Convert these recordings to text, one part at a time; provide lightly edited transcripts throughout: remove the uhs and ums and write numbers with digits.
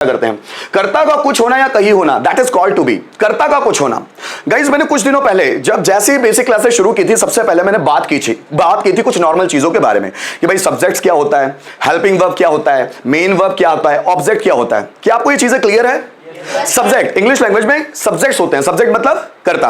करते हैं। कर्ता का कुछ होना या कहीं होना, that is called to be. कर्ता का कुछ होना। गाइस मैंने कुछ दिनों पहले जब जैसे ही बेसिक क्लासेस शुरू की थी, सबसे पहले मैंने बात की थी कुछ नॉर्मल चीजों के बारे में कि भाई सब्जेक्ट्स क्या होता है, हेल्पिंग वर्ब क्या होता है, मेन वर्ब क्या होता है, ऑब्जेक्ट क्या होता है। क्या आपको ये चीजें क्लियर है? सब्जेक्ट इंग्लिश लैंग्वेज में सब्जेक्ट्स होते हैं। सब्जेक्ट मतलब कर्ता।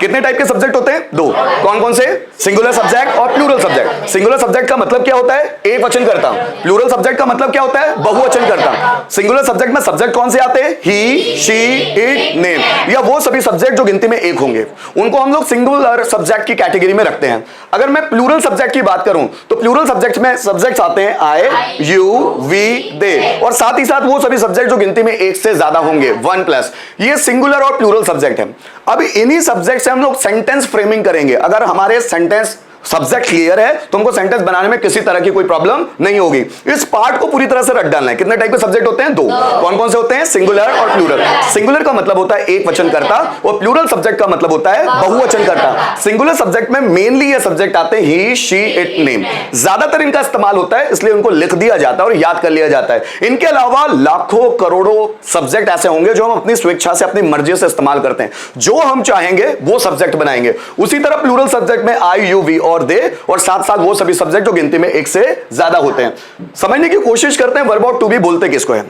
कितने टाइप के सब्जेक्ट होते हैं? दो। कौन कौन से? सिंगुलर सब्जेक्ट और प्लूरल सब्जेक्ट। सिंगुलर सब्जेक्ट का मतलब क्या होता है? एक वचन कर्ता। प्लूरल सब्जेक्ट का मतलब क्या होता है? बहुवचन कर्ता। सिंगुलर सब्जेक्ट में सब्जेक्ट कौन से आते हैं? ही, शी, इट, नेम, या वो सभी सब्जेक्ट जो गिनती में एक होंगे, उनको हम लोग सिंगुलर सब्जेक्ट की कैटेगरी में रखते हैं। अगर मैं प्लूरल सब्जेक्ट की बात करूं तो प्लूरल सब्जेक्ट में सब्जेक्ट्स आते हैं आई, यू, वी, दे, और साथ ही साथ वो सभी सब्जेक्ट जो गिनती में एक से ज्यादा होंगे, 1+। ये सिंगुलर और प्लूरल सब्जेक्ट है। अब इन्हीं सब्जेक्ट से हम लोग सेंटेंस फ्रेमिंग करेंगे। अगर हमारे सेंटेंस सब्जेक्ट क्लियर है तो हमको सेंटेंस बनाने में किसी तरह की कोई प्रॉब्लम नहीं होगी। इस पार्ट को पूरी तरह से रट डालना है। कितने टाइप के सब्जेक्ट होते हैं? दो। कौन कौन से होते हैं? सिंगुलर और प्लूरल। सिंगुलर का मतलब होता है एक वचन कर्ता और प्लूरल सब्जेक्ट का मतलब होता है बहुवचन कर्ता। सिंगुलर सब्जेक्ट में मेनली ये सब्जेक्ट आते हैं ही, शी, इट, नेम। ज्यादातर इनका इस्तेमाल होता है, इसलिए उनको लिख दिया जाता है और याद कर लिया जाता है। इनके अलावा लाखों करोड़ों सब्जेक्ट ऐसे होंगे जो हम अपनी स्वेच्छा से, अपनी मर्जी से इस्तेमाल करते हैं। जो हम चाहेंगे वो सब्जेक्ट बनाएंगे। उसी तरह प्लूरल सब्जेक्ट में आई, यू, वी और दे, और साथ साथ वो सभी सब्जेक्ट जो गिनती में एक से ज्यादा होते हैं। समझने की कोशिश करते हैं वर्ब ऑफ टू बी बोलते किसको है।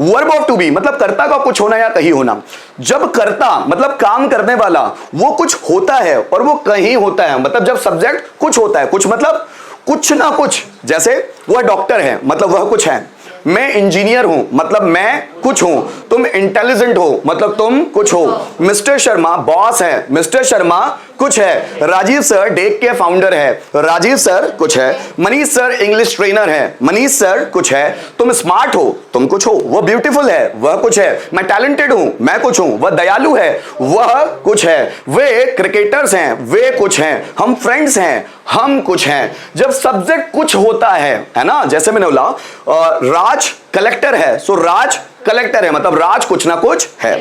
वर्ब ऑफ टू बी मतलब कर्ता का कुछ होना या कहीं होना। जब कर्ता मतलब काम करने वाला वो कुछ होता है और वो कहीं होता है, मतलब जब सब्जेक्ट कुछ होता है, कुछ मतलब कुछ ना कुछ। जैसे वह डॉक्टर है मतलब वह कुछ है। मैं इंजीनियर हूं मतलब मैं कुछ हूं। तुम इंटेलिजेंट हो मतलब तुम कुछ हो। मिस्टर शर्मा बॉस है, मिस्टर शर्मा कुछ है। राजीव सर डेक के फाउंडर है, राजीव सर कुछ है। मनीष सर इंग्लिश ट्रेनर है, मनीष सर कुछ है। तुम स्मार्ट हो, तुम कुछ हो। वह ब्यूटीफुल है, वह कुछ है। मैं टैलेंटेड हूं, मैं कुछ हूं। वह दयालु है, वह कुछ है। वे क्रिकेटर्स हैं, वे कुछ हैं। हम फ्रेंड्स हैं, हम कुछ हैं। जब सब्जेक्ट कुछ होता है ना, जैसे मैंने बोला राज कलेक्टर है, सो राज कलेक्टर है मतलब राज कुछ ना कुछ है।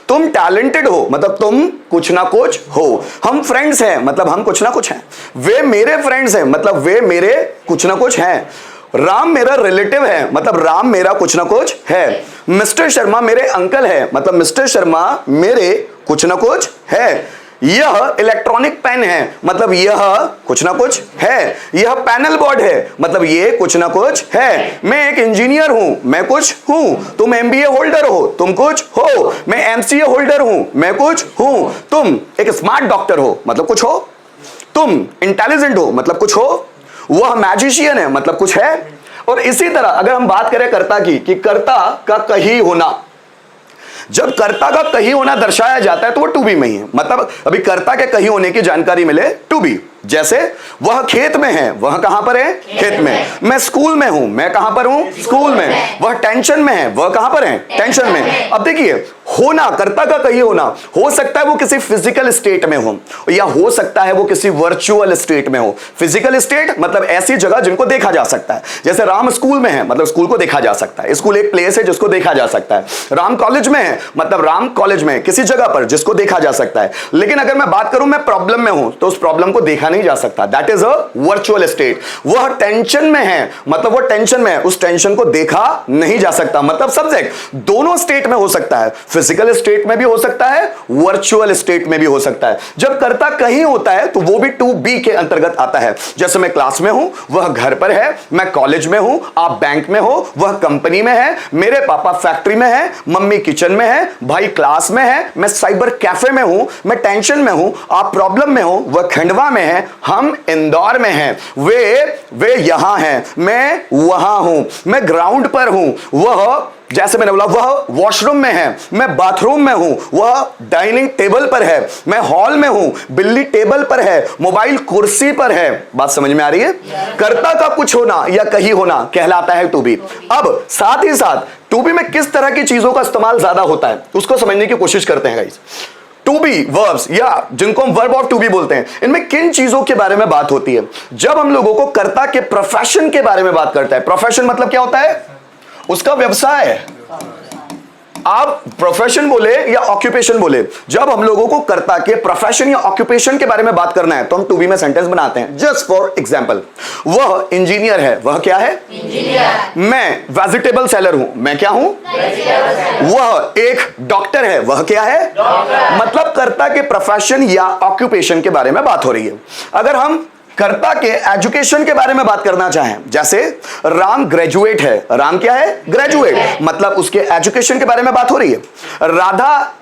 तुम टैलेंटेड हो मतलब तुम कुछ ना कुछ हो। हम फ्रेंड्स हैं मतलब हम कुछ ना कुछ हैं। वे मेरे फ्रेंड्स हैं मतलब वे मेरे कुछ ना कुछ हैं। राम मेरा रिलेटिव है मतलब राम मेरा कुछ ना कुछ है। मिस्टर शर्मा मेरे अंकल है मतलब मिस्टर शर्मा मेरे कुछ ना कुछ है। यह इलेक्ट्रॉनिक पेन है मतलब यह कुछ ना कुछ है। यह पैनल बोर्ड है मतलब ये कुछ ना कुछ है। मैं एक इंजीनियर हूं, मैं कुछ हूं। तुम एमबीए होल्डर हो, तुम कुछ हो। मैं एमसीए होल्डर हूं, मैं कुछ हूं। तुम एक स्मार्ट डॉक्टर हो मतलब कुछ हो। तुम इंटेलिजेंट हो मतलब कुछ हो। वह मैजिशियन है मतलब कुछ है। और इसी तरह अगर हम बात करें कर्ता की, कि कर्ता का कहीं होना, जब कर्ता का कहीं होना दर्शाया जाता है तो वो टू बी में ही है। मतलब अभी कर्ता के कहीं होने की जानकारी मिले टू बी। जैसे वह खेत में है, वह कहां पर है? खेत में। मैं स्कूल में हूं, मैं कहां पर हूं? स्कूल में। वह टेंशन में है, वह कहां पर है? टेंशन में। अब देखिए होना, कर्ता का कहीं होना हो सकता है वो किसी फिजिकल स्टेट में हो या हो सकता है वो किसी वर्चुअल स्टेट में हो। फिजिकल स्टेट मतलब ऐसी जगह जिनको देखा जा सकता है। जैसे राम स्कूल में है मतलब स्कूल को देखा जा सकता है, स्कूल एक प्लेस है जिसको देखा जा सकता है। राम कॉलेज में है मतलब राम कॉलेज में किसी जगह पर जिसको देखा जा सकता है। लेकिन अगर मैं बात करूं मैं प्रॉब्लम में हूं तो उस प्रॉब्लम को देखा नहीं जा सकता, that is a virtual state. वह टेंशन में है मतलब वो टेंशन में है, उस टेंशन को देखा नहीं जा सकता। मतलब सब्जेक्ट दोनों स्टेट में हो सकता है, फिजिकल स्टेट में भी हो सकता है, वर्चुअल स्टेट में भी हो सकता है। जब कर्ता कहीं होता है तो वो भी टू बी के अंतर्गत आता है। जैसे मैं क्लास में हूं, वह घर पर है। मैं कॉलेज में हूं, आप बैंक में हो, वह कंपनी में है। मेरे पापा फैक्ट्री में है, मम्मी किचन में है, भाई क्लास में है। मैं साइबर कैफे में हूं, मैं टेंशन में हूं, आप प्रॉब्लम में हो, वह खंडवा में है, हम इंदौर में हैं। वे यहां हैं, मैं वहां हूं। मैं ग्राउंड पर हूं, वह जैसे मैंने बोला वह वॉशरूम में है। मैं बाथरूम में हूं, वह डाइनिंग टेबल पर है। मैं हॉल में हूं, बिल्ली टेबल पर है, मोबाइल कुर्सी पर है। बात समझ में आ रही है? कर्ता का कुछ होना या कहीं होना कहलाता है टू बी। अब साथ ही साथ टू बी में किस तरह की चीजों का इस्तेमाल ज्यादा होता है उसको समझने की कोशिश करते हैं गाइस। टू बी वर्ब्स या जिनको हम वर्ब ऑफ टू बी बोलते हैं, इनमें किन चीजों के बारे में बात होती है? जब हम लोगों को कर्ता के प्रोफेशन के बारे में बात करता है। प्रोफेशन मतलब क्या होता है? उसका व्यवसाय है। आप प्रोफेशन बोले या ऑक्यूपेशन बोले, जब हम लोगों को कर्ता के प्रोफेशन या ऑक्यूपेशन के बारे में बात करना है तो हम टू बी में सेंटेंस बनाते हैं। जस्ट फॉर एग्जांपल, वह इंजीनियर है, वह क्या है? इंजीनियर। मैं वेजिटेबल सेलर हूं, मैं क्या हूं? वह एक डॉक्टर है, वह क्या है? डॉक्टर। मतलब कर्ता के प्रोफेशन या ऑक्यूपेशन के बारे में बात हो रही है। अगर हम कर्ता के एजुकेशन के बारे में बात करना चाहें, जैसे राम ग्रेजुएट है, राम क्या है? ग्रेजुएट, मतलब उसके एजुकेशन के बारे में बात हो रही है। राधा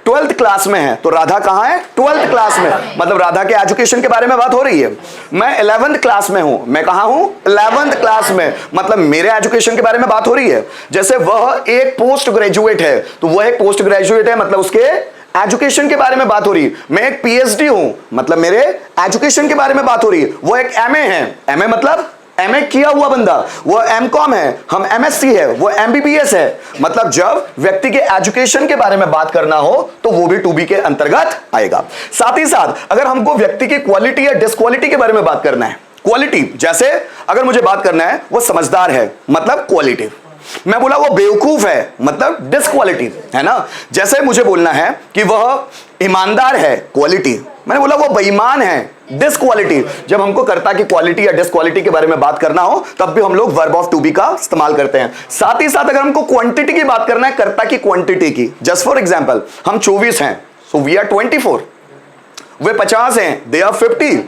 12th क्लास में है, तो राधा कहां है? 12th क्लास में, मतलब राधा के एजुकेशन के बारे में बात हो रही है। मैं 11th क्लास में हूं, मैं कहां हूं? 11th क्लास में, मतलब मेरे एजुकेशन के बारे में बात हो रही है। जैसे वह एक पोस्ट ग्रेजुएट है, तो वह एक पोस्ट ग्रेजुएट है, मतलब उसके एजुकेशन के बारे में बात हो रही है। मैं एक पीएचडी हूं, मतलब मेरे एजुकेशन के बारे में बात हो रही है। वो एक एमए है, एमए मतलब एमए किया हुआ बंदा, वो एमकॉम है, हम एमएससी है, वो एमबीबीएस है। मतलब जब व्यक्ति के एजुकेशन के बारे में बात करना हो तो वो भी टू बी के अंतर्गत आएगा। साथ ही साथ अगर हमको व्यक्ति की क्वालिटी या डिसक्वालिटी के बारे में बात करना है, क्वालिटी जैसे अगर मुझे बात करना है वो समझदार है, मतलब क्वालिटी। मैं बोला वो बेवकूफ है, मतलब डिसक्वालिटी, है ना। जैसे मुझे बोलना है कि वह ईमानदार है, क्वालिटी। मैंने बोला वो बेईमान है, डिसक्वालिटी। जब हमको कर्ता की क्वालिटी या डिसक्वालिटी के बारे में बात करना हो तब भी हम लोग वर्ब ऑफ टू बी का इस्तेमाल करते हैं। साथ ही साथ अगर हमको क्वांटिटी की बात करना है, कर्ता की क्वांटिटी की, जस्ट फॉर एग्जांपल हम 24 हैं, सो वी आर 24। वे 50 हैं, दे आर 50।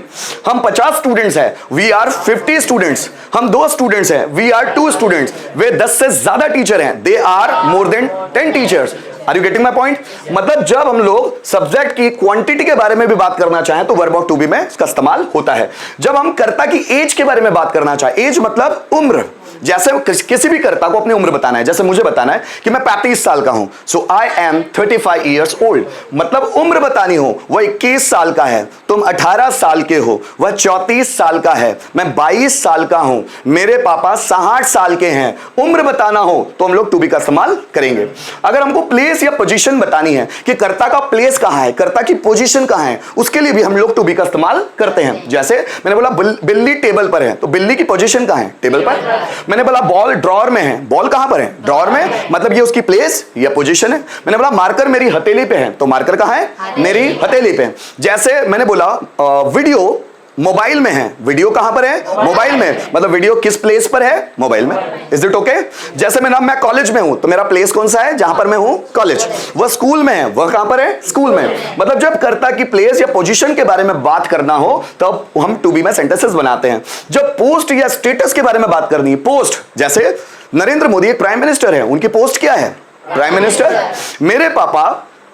हम 50 स्टूडेंट्स हैं, वी आर 50 स्टूडेंट्स। हम 2 स्टूडेंट्स हैं, वी आर 2 स्टूडेंट्स। वे 10 से ज्यादा टीचर हैं, they are more than 10 teachers. Are you getting my point? मतलब जब हम लोग सब्जेक्ट की क्वांटिटी के बारे में भी बात करना चाहें तो वर्ब ऑफ टू बी में इसका इस्तेमाल होता है। जब हम कर्ता की एज के बारे में बात करना चाहें, एज मतलब उम्र, जैसे किसी भी कर्ता को अपनी उम्र बताना है, जैसे मुझे बताना है कि मैं 35 साल का हूं, सो आई एम 35 ईयर्स ओल्ड। मतलब उम्र बतानी हो, वह 21 साल का है, तुम 18 साल के हो, वह 34 साल का है, मैं 22 साल का हूं, मेरे पापा 60 साल के हैं। उम्र बताना हो तो हम लोग टू बी का इस्तेमाल करेंगे। अगर हमको प्लेस या पोजीशन बतानी है कि कर्ता का प्लेस कहां है, कर्ता की पोजीशन कहां है, उसके लिए भी हम लोग टू बी का इस्तेमाल करते हैं। जैसे मैंने बोला बिल्ली टेबल पर है, तो बिल्ली की पोजीशन कहां है? टेबल पर। मैंने बोला बॉल ड्रॉअर में है, बॉल कहां पर है? ड्रॉअर में, मतलब ये उसकी प्लेस या पोजीशन है। मैंने बोला मार्कर मेरी हथेली पे है, तो मार्कर कहां है? मेरी हथेली पे। जैसे मैंने बोला वीडियो मोबाइल में है, वीडियो कहां पर है? मोबाइल में, मतलब वीडियो किस प्लेस पर है? मोबाइल में। Is it okay? जैसे मैं कॉलेज में हूं, तो मेरा प्लेस कौन सा है जहां पर मैं हूं? कॉलेज। वह स्कूल में है, वह कहां पर है? स्कूल में। मतलब जब कर्ता की प्लेस या पोजीशन के बारे में बात करना हो तब हम टू बी में सेंटेंसेस बनाते हैं। जब पोस्ट या स्टेटस के बारे में बात करनी है, पोस्ट, जैसे नरेंद्र मोदी एक प्राइम मिनिस्टर है, उनकी पोस्ट क्या है? Prime minister. मेरे पापा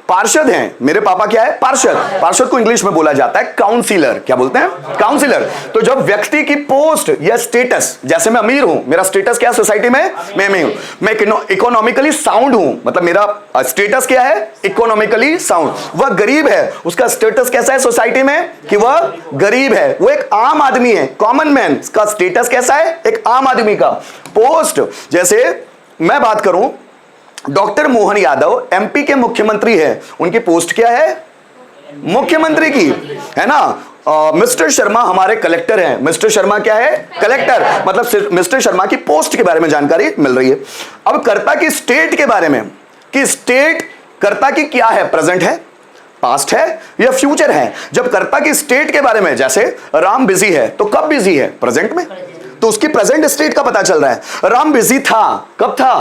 पार्षद हैं, मेरे पापा क्या है? पार्षद। पार्षद को इंग्लिश में बोला जाता है काउंसिलर। क्या बोलते हैं? काउंसिलर। तो जब व्यक्ति की पोस्ट या स्टेटस, जैसे मैं अमीर हूं, मेरा स्टेटस क्या है सोसाइटी में? मैं अमीर हूं। मैं इकोनॉमिकली साउंड हूं, मतलब मेरा स्टेटस क्या है? Economically sound. वह गरीब है, उसका स्टेटस कैसा है सोसाइटी में? कि वह गरीब है, वो एक आम आदमी है, कॉमन मैन। का स्टेटस कैसा है? एक आम आदमी का। पोस्ट, जैसे मैं बात करूं, डॉक्टर मोहन यादव एमपी के मुख्यमंत्री हैं, उनकी पोस्ट क्या है? मुख्यमंत्री की, है ना। मिस्टर शर्मा हमारे कलेक्टर हैं, मिस्टर शर्मा क्या है? कलेक्टर। मतलब मिस्टर शर्मा की पोस्ट के बारे में जानकारी मिल रही है। अब कर्ता की स्टेट के बारे में, कि स्टेट कर्ता की क्या है? प्रेजेंट है, पास्ट है या फ्यूचर है। जब कर्ता की स्टेट के बारे में, जैसे राम बिजी है, तो कब बिजी है? प्रेजेंट में, तो उसकी प्रेजेंट स्टेट का पता चल रहा है। राम बिजी था, कब था?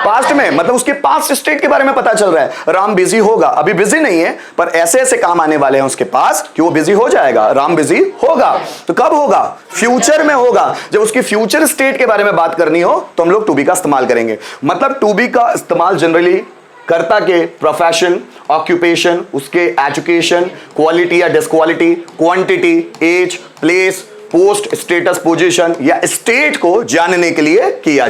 पास्ट में, मतलब उसके पास्ट स्टेट के बारे में पता चल रहा है। राम बिजी होगा, अभी बिजी नहीं है, पर ऐसे ऐसे काम आने वाले हैं उसके पास कि वो बिजी हो जाएगा। राम बिजी होगा, तो कब होगा? फ्यूचर में होगा। जब उसकी फ्यूचर स्टेट के बारे में बात करनी हो तो हम लोग टू बी का इस्तेमाल करेंगे। मतलब टू बी का इस्तेमाल जनरली कर्ता के प्रोफेशन, ऑक्यूपेशन, उसके एजुकेशन, क्वालिटी या disquality, quantity, age, place, post, status, position या स्टेट को जानने के लिए किया